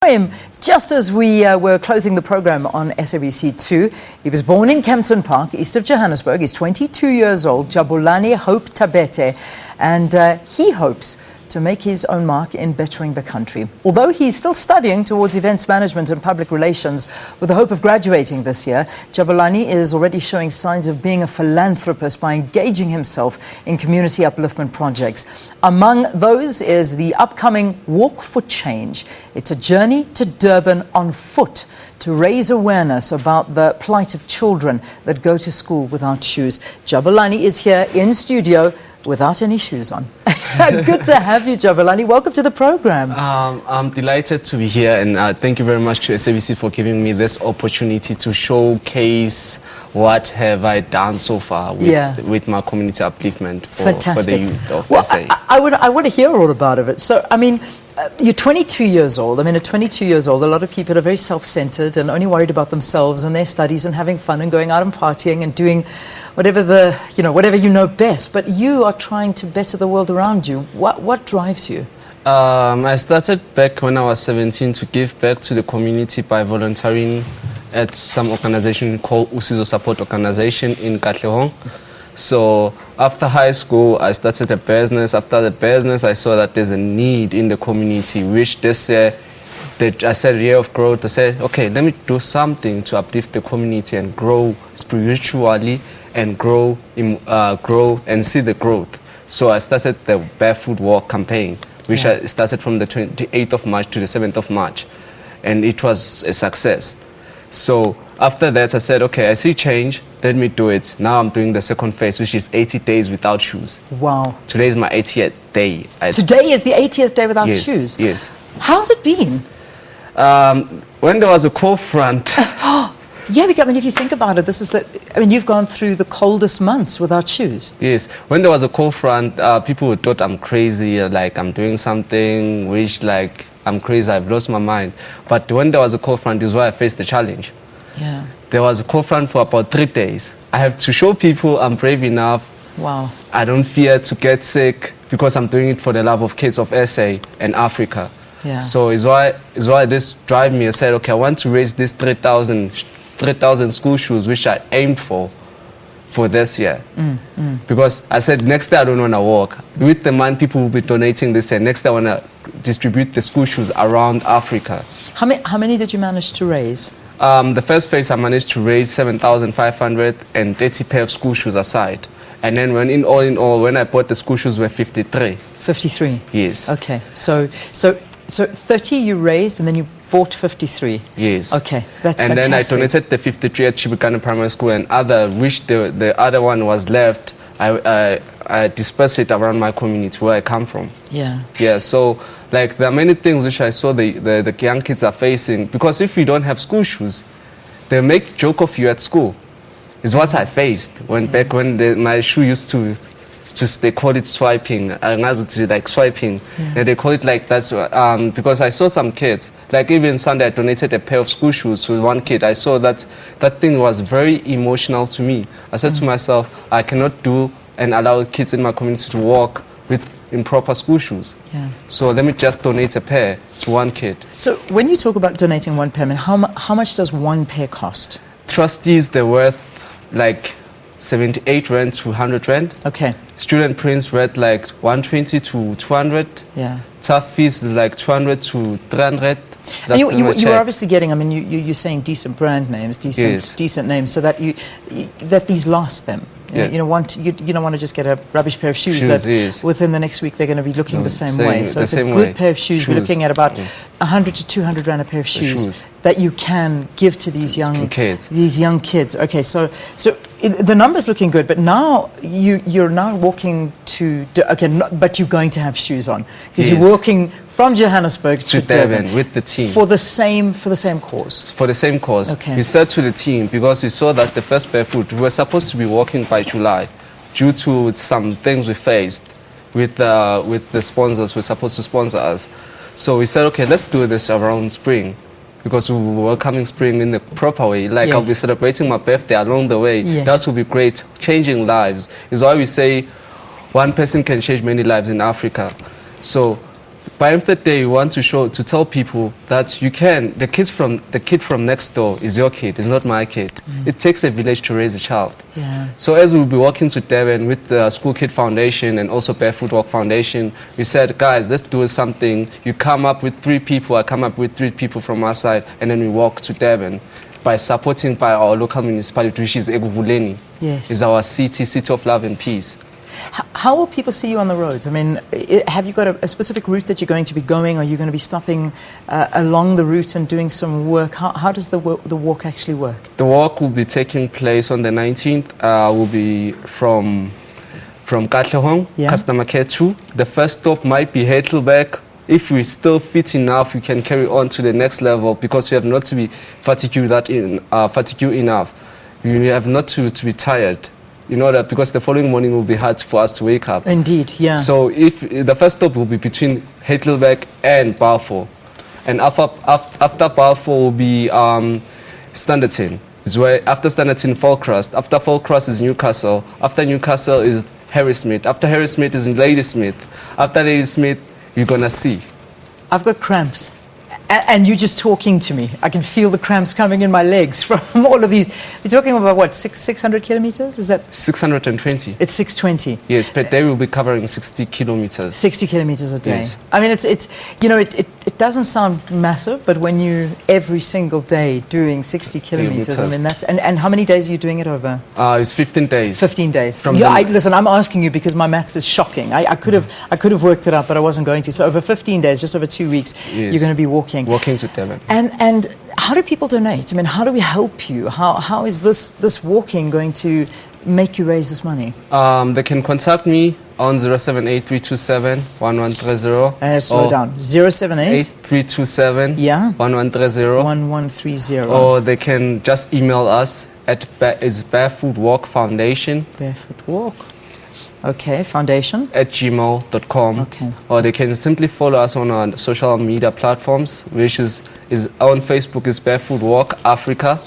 Him just as we were closing the program on SABC2. He was born in Kempton Park, east of Johannesburg. He's 22 years old, Jabulani Hope Thabethe, and he hopes to make his own mark in bettering the country. Although he's still studying towards events management and public relations with the hope of graduating this year, Jabulani is already showing signs of being a philanthropist by engaging himself in community upliftment projects. Among those is the upcoming Walk for Change. It's a journey to Durban on foot to raise awareness about the plight of children that go to school without shoes. Jabulani is here in studio without any shoes on. Good to have you, Jabulani. Welcome to the program. I'm delighted to be here, and thank you very much to SABC for giving me this opportunity to showcase what have I done so far with my community upliftment for the youth of SA. I want to hear all about it. So, I mean, you're 22 years old. I mean, at 22 years old, a lot of people are very self-centered and only worried about themselves and their studies and having fun and going out and partying and doing whatever you know best. But you are trying to better the world around you. What drives you? I started back when I was 17 to give back to the community by volunteering at some organization called Usizo Support Organization in Katlehong. So after high school, I started a business. After the business, I saw that there's a need in the community, which this year, I said year of growth. I said, okay, let me do something to uplift the community and grow spiritually and grow and see the growth. So I started the Barefoot Walk campaign, which I started from the 28th of March to the 7th of March, and it was a success. So after that, I said, okay, I see change, let me do it. Now I'm doing the second phase, which is 80 days without shoes. Wow. Today is my 80th day. Today is the 80th day without shoes? Yes. How's it been? When there was a cold front. Yeah, because, I mean, if you think about it, you've gone through the coldest months without shoes. Yes. When there was a cold front, people thought I'm crazy, like I'm doing something which, like, I'm crazy, I've lost my mind. But when there was a cold front is where I faced the challenge. Yeah. There was a cold front for about 3 days. I have to show people I'm brave enough. Wow. I don't fear to get sick because I'm doing it for the love of kids of SA and Africa. Yeah. So it's why this drive me. I said, okay, I want to raise these 3,000 school shoes, which I aimed for this year. Because I said, next year I don't want to walk. With the money people will be donating this year, next year I want to distribute the school shoes around Africa. How many did you manage to raise? The first phase I managed to raise 7,530 pair of school shoes aside. And then when when I bought the school shoes were 53. 53? Yes. Okay. So 30 you raised and then you bought 53? Yes. Okay, that's and fantastic. Then I donated the 53 at Jabulani Primary School, and which the other one was left, I dispersed it around my community where I come from. Yeah. Yeah, so like there are many things which I saw the young kids are facing, because if you don't have school shoes, they make joke of you at school. It's what I faced back when my shoe used to they call it swiping, like swiping, and they call it like that because I saw some kids, like even Sunday I donated a pair of school shoes to one kid. I saw that thing was very emotional to me. I said to myself, I cannot do and allow kids in my community to walk with improper school shoes. Yeah. So let me just donate a pair to one kid. So when you talk about donating one pair, how much does one pair cost? Trustees, they're worth like 78 rand to 100 rand. Okay. Student prints worth like 120 to 200. Yeah. Tough fees is like 200 to 300. You were obviously getting, you're saying decent brand names, decent names, so that that these last them. You don't want to just get a rubbish pair of shoes that within the next week they're going to be looking the same way. So it's a good pair of shoes. We're looking at about 100 to 200 rand a pair of shoes that you can give to these young kids. Okay, so the number's looking good, but now you're now walking to but you're going to have shoes on because you're walking from Johannesburg to Durban with the team for the same cause. For the same cause. Okay. We said to the team, because we saw that the first barefoot, we were supposed to be walking by July, due to some things we faced with the sponsors who were supposed to sponsor us. So we said, okay, let's do this around spring, because we were welcoming spring in the proper way. Like I'll be celebrating my birthday along the way. That will be great. Changing lives is why we say one person can change many lives in Africa. So by end of the day, we want to tell people that you can. The kid from next door is your kid. It's not my kid. It takes a village to raise a child. Yeah. So as we'll be working to Durban with the School Kid Foundation and also Barefoot Walk Foundation, we said, guys, let's do something. You come up with 3 people, I come up with 3 people from our side, and then we walk to Durban by supporting by our local municipality, which is Jabulani. Yes. It's our city of love and peace. How will people see you on the roads? I mean, have you got a specific route that you're going to be going? Are you going to be stopping along the route and doing some work? How does the walk actually work? The walk will be taking place on the 19th. Will be from Katlehong, Customer Care 2. The first stop might be Heidelberg. If we're still fit enough, we can carry on to the next level because we have not to be fatigued enough. We have not to be tired. In order, because the following morning will be hard for us to wake up. Indeed, yeah. So if the first stop will be between Heidelberg and Balfour, and after Balfour will be Standerton. Is where after Standerton, Falcrest. After Falcrest is Newcastle. After Newcastle is Harrismith. After Harrismith is Ladysmith. After Ladysmith, you're gonna see. I've got cramps. And you're just talking to me. I can feel the cramps coming in my legs from all of these. We're talking about what, 600 kilometers? Is that? 620. It's 620. Yes, per day we'll be covering 60 kilometers. 60 kilometers a day. Yes. I mean, it's you know, it doesn't sound massive, but when you every single day doing 60 kilometers, I mean, that's, and how many days are you doing it over? It's 15 days. 15 days. Listen, I'm asking you because my maths is shocking. I could have worked it out, but I wasn't going to. So over 15 days, just over 2 weeks, you're going to be walking. Walking to Durban. And how do people donate? I mean, how do we help you? How is this walking going to make you raise this money? They can contact me on 078-327-1130. And slow down. 078-327 1130. 1130. Or they can just email us at Barefoot Walk Foundation. Barefoot Walk. Okay, foundation. At gmail.com. Okay. Or they can simply follow us on our social media platforms, which is on Facebook is Barefoot Walk Africa.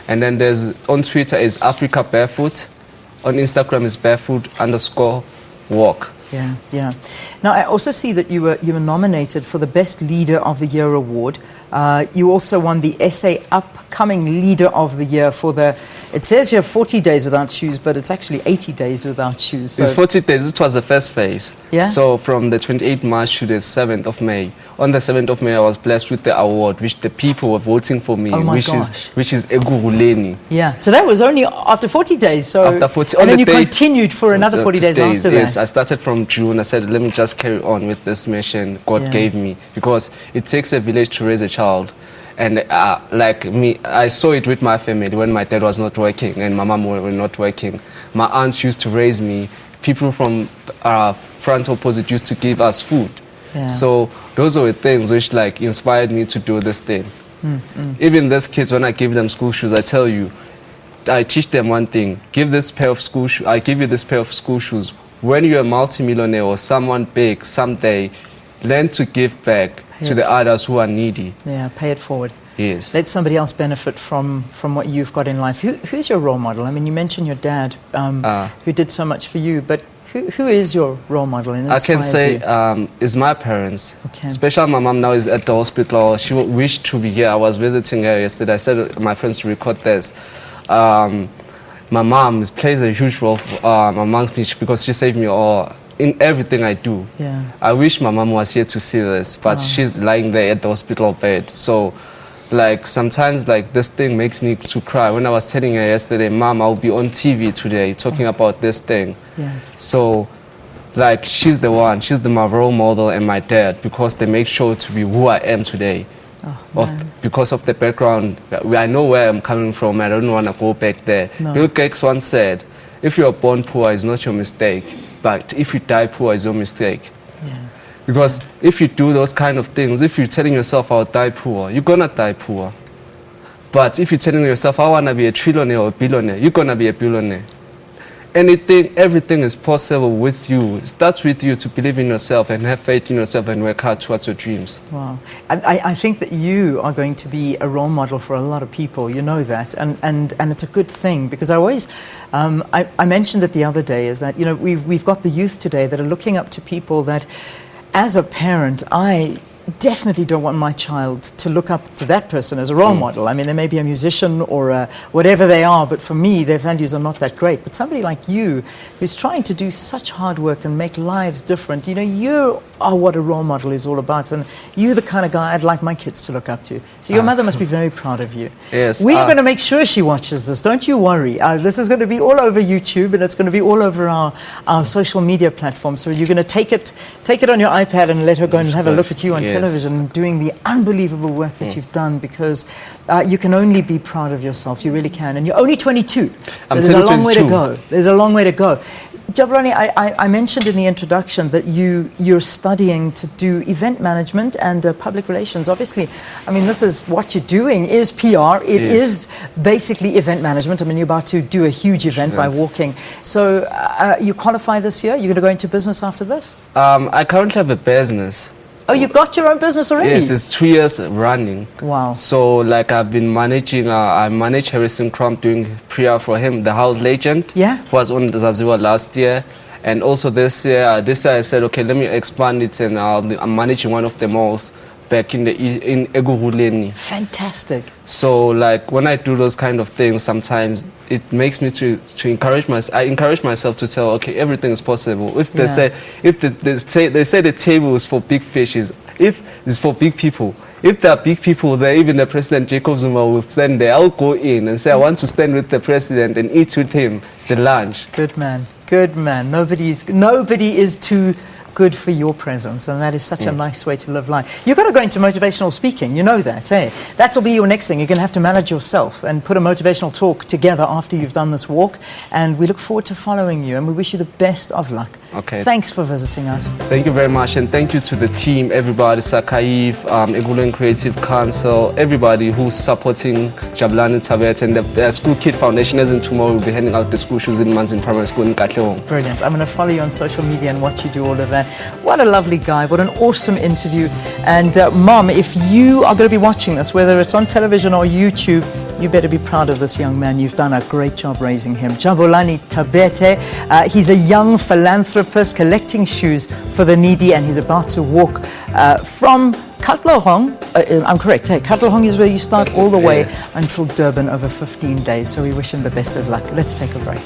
And then there's on Twitter is Africa Barefoot. On Instagram is barefoot_walk. Yeah, yeah. Now, I also see that you were nominated for the Best Leader of the Year award. You also won the SA Upcoming Leader of the Year for the, it says here 40 days without shoes, but it's actually 80 days without shoes. So. It's 40 days. It was the first phase. Yeah? So from the 28th March to the 7th of May. On the 7th of May, I was blessed with the award, which the people were voting for me, which is Jabulane. Yeah. So that was only after 40 days. So after 40, and then you continued for another 40 days after that. Yes, I started from June. I said, let me just carry on with this mission God gave me, because it takes a village to raise a child. And like me, I saw it with my family when my dad was not working and my mom were not working. My aunts used to raise me. People from front opposite used to give us food. Yeah. So those were things which like inspired me to do this thing. Even these kids, when I give them school shoes, I tell you, I teach them one thing: give this pair of school shoes. I give you this pair of school shoes. When you're a multimillionaire or someone big someday, learn to give back to the others who are needy. Yeah, pay it forward. Yes. Let somebody else benefit from what you've got in life. Who's your role model? I mean, you mentioned your dad, who did so much for you, but who is your role model? And I can say it's my parents. Okay. Especially my mom now is at the hospital. She wished to be here. I was visiting her yesterday. I said to my friends to record this. My mom plays a huge role amongst me because she saved me all in everything I do. Yeah. I wish my mom was here to see this, but she's lying there at the hospital bed. So, like, sometimes, like, this thing makes me to cry. When I was telling her yesterday, Mom, I'll be on TV today talking about this thing. Yeah. So, like, she's the one. She's my role model and my dad, because they make sure to be who I am today. Because of the background, I know where I'm coming from. I don't want to go back there. No. Bill Gates once said, if you're born poor, it's not your mistake. But if you die poor, it's your mistake. Yeah. Because if you do those kind of things, if you're telling yourself, I'll die poor, you're going to die poor. But if you're telling yourself, I want to be a trillionaire or a billionaire, you're going to be a billionaire. Everything is possible with you. It starts with you to believe in yourself and have faith in yourself and work hard towards your dreams. Wow. I think that you are going to be a role model for a lot of people. You know that. And it's a good thing, because I always, I mentioned it the other day, is that, you know, we've got the youth today that are looking up to people that as a parent, I definitely don't want my child to look up to that person as a role model. I mean, they may be a musician or whatever they are, but for me, their values are not that great. But somebody like you, who's trying to do such hard work and make lives different, you know, you are what a role model is all about, and you're the kind of guy I'd like my kids to look up to. So your mother must be very proud of you. Yes. We're going to make sure she watches this. Don't you worry. This is going to be all over YouTube, and it's going to be all over our social media platforms. So you're going to take it on your iPad and let her go and have a look at you on television, doing the unbelievable work that you've done, because you can only be proud of yourself. You really can. And you're only 22. So there's a long way to go. There's a long way to go. Jabulani, I mentioned in the introduction that you're studying to do event management and public relations. Obviously, I mean, this is what you're doing is PR. It is basically event management. I mean, you're about to do a huge event by walking. So you qualify this year? You're going to go into business after this? I currently have a business. Oh, you got your own business already? Yes, it's 3 years running. Wow. So, like, I've been managing, I manage Harrison Crump, doing PR for him, the house legend. Yeah. Who was on Zaziwa last year. And also this year I said, okay, let me expand it, and I'm managing one of the malls back in Jabulane. Fantastic. So, like, when I do those kind of things, sometimes it makes me to encourage myself. I encourage myself to tell, okay, everything is possible. If they say, they say the table is for big fishes, if it's for big people. If there are big people there, even the President Jacob Zuma will stand there. I'll go in and say, I want to stand with the president and eat with him the lunch. Good man. Good man. Nobody is too good for your presence, and that is such a nice way to live life. You've got to go into motivational speaking, you know that, eh? That'll be your next thing. You're going to have to manage yourself and put a motivational talk together after you've done this walk, and we look forward to following you, and we wish you the best of luck. Okay. Thanks for visiting us. Thank you very much, and thank you to the team, everybody, Sakaif, Jabulani Creative Council, everybody who's supporting Jabulani Thabethe, and the School Kid Foundation. As in tomorrow, we'll be handing out the school shoes in Manzin Primary School in Katlehong. Brilliant. I'm going to follow you on social media and watch you do all of that. What a lovely guy. What an awesome interview. And Mom, if you are going to be watching this, whether it's on television or YouTube, you better be proud of this young man. You've done a great job raising him. Jabulani Thabethe, he's a young philanthropist collecting shoes for the needy, and he's about to walk from Katlehong, I'm correct, hey, Katlehong is where you start, all the way until Durban over 15 days. So we wish him the best of luck. Let's take a break.